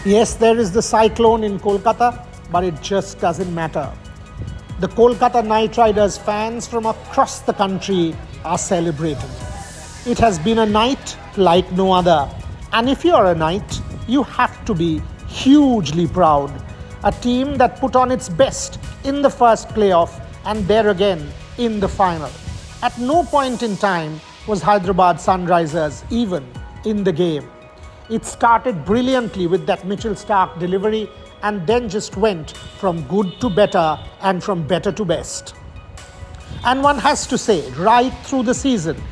Yes, there is the cyclone in Kolkata, but it just doesn't matter. The Kolkata Knight Riders fans from across the country are celebrating. It has been a night like no other. And if you're a Knight, you have to be hugely proud. A team that put on its best in the first playoff and there again in the final. At no point in time was Hyderabad Sunrisers even in the game. It started brilliantly with that Mitchell Starc delivery and then just went from good to better and from better to best. And one has to say, right through the season,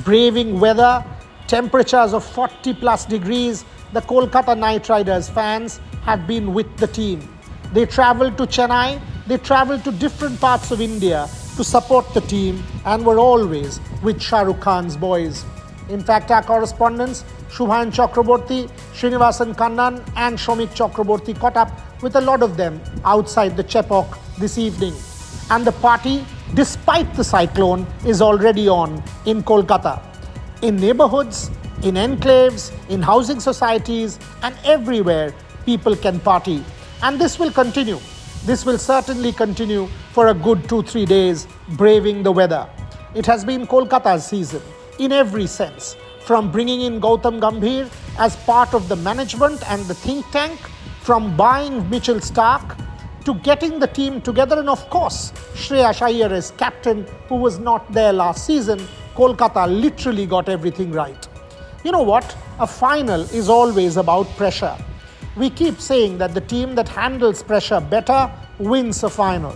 braving weather, temperatures of 40 plus degrees, the Kolkata Knight Riders fans have been with the team. They travelled to Chennai, they travelled to different parts of India to support the team and were always with Shah Rukh Khan's boys. In fact, our correspondents Shubhan Chakraborty, Srinivasan Kannan and Shomik Chakraborty caught up with a lot of them outside the Chepauk this evening. And the party, despite the cyclone, is already on in Kolkata. In neighborhoods, in enclaves, in housing societies and everywhere, people can party. And this will continue. This will certainly continue for a good 2-3 days, braving the weather. It has been Kolkata's season in every sense, from bringing in Gautam Gambhir as part of the management and the think tank, from buying Mitchell Starc, to getting the team together, and of course, Shreyas Iyer as captain, who was not there last season. Kolkata literally got everything right. You know what? A final is always about pressure. We keep saying that the team that handles pressure better wins a final.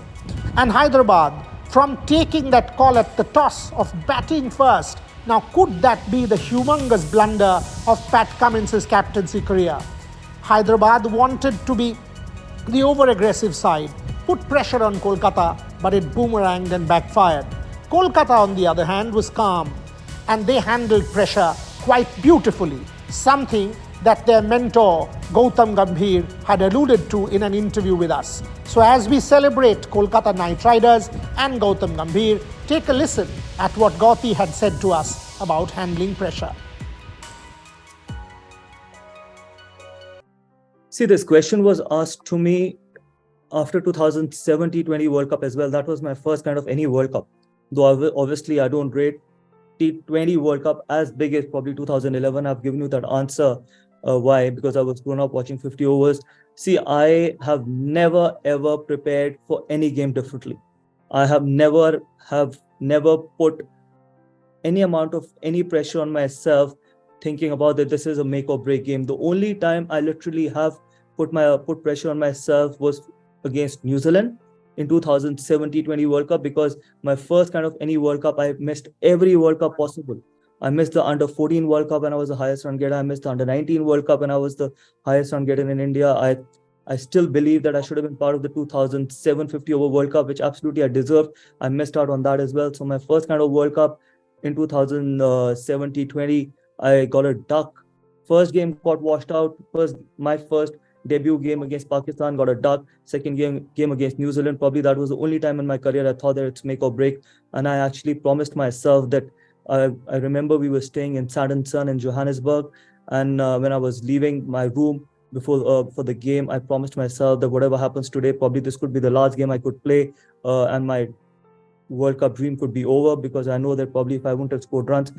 And Hyderabad, from taking that call at the toss of batting first, now could that be the humongous blunder of Pat Cummins' captaincy career? Hyderabad wanted to be the over-aggressive side, put pressure on Kolkata, but it boomeranged and backfired. Kolkata, on the other hand, was calm, and they handled pressure quite beautifully, something that their mentor Gautam Gambhir had alluded to in an interview with us. So as we celebrate Kolkata Knight Riders and Gautam Gambhir, take a listen at what Gauti had said to us about handling pressure. See, this question was asked to me after 2007 T20 World Cup as well. That was my first kind of any World Cup. Though obviously I don't rate T20 World Cup as big as probably 2011. I've given you that answer. Why? Because I was grown up watching 50 overs. See, I have never ever prepared for any game differently. I have never put any amount of any pressure on myself thinking about that this is a make or break game. The only time I literally have put pressure on myself was against New Zealand in 2007 T20 World Cup, because my first kind of any World Cup, I missed every World Cup possible. I missed the under 14 World Cup and I was the highest run getter. I missed the under 19 World Cup and I was the highest run getter in India. I still believe that I should have been part of the 2007 50 over World Cup, which absolutely I deserved. I missed out on that as well. So my first kind of World Cup in 2007 T20, I got a duck. First game got washed out. My first debut game against Pakistan, got a duck. Second game against New Zealand, probably that was the only time in my career I thought that it's make or break. And I actually promised myself that I remember we were staying in Sand Sun in Johannesburg, and when I was leaving my room before for the game, I promised myself that whatever happens today, probably this could be the last game I could play, and my World Cup dream could be over, because I know that probably if I wouldn't have scored runs,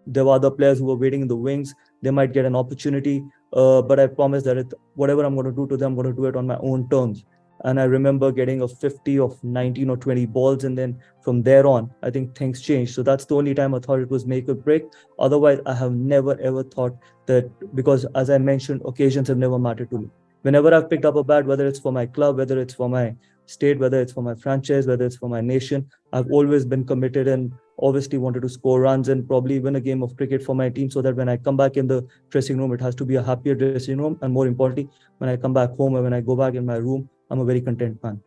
there were other players who were waiting in the wings. They might get an opportunity, but I promised that whatever I'm going to do to them, I'm going to do it on my own terms. And I remember getting a 50 of 19 or 20 balls. And then from there on, I think things changed. So that's the only time I thought it was make or break. Otherwise, I have never, ever thought that, because as I mentioned, occasions have never mattered to me. Whenever I've picked up a bat, whether it's for my club, whether it's for my state, whether it's for my franchise, whether it's for my nation, I've always been committed and obviously wanted to score runs and probably win a game of cricket for my team, so that when I come back in the dressing room, it has to be a happier dressing room. And more importantly, when I come back home or when I go back in my room, I'm a very content man.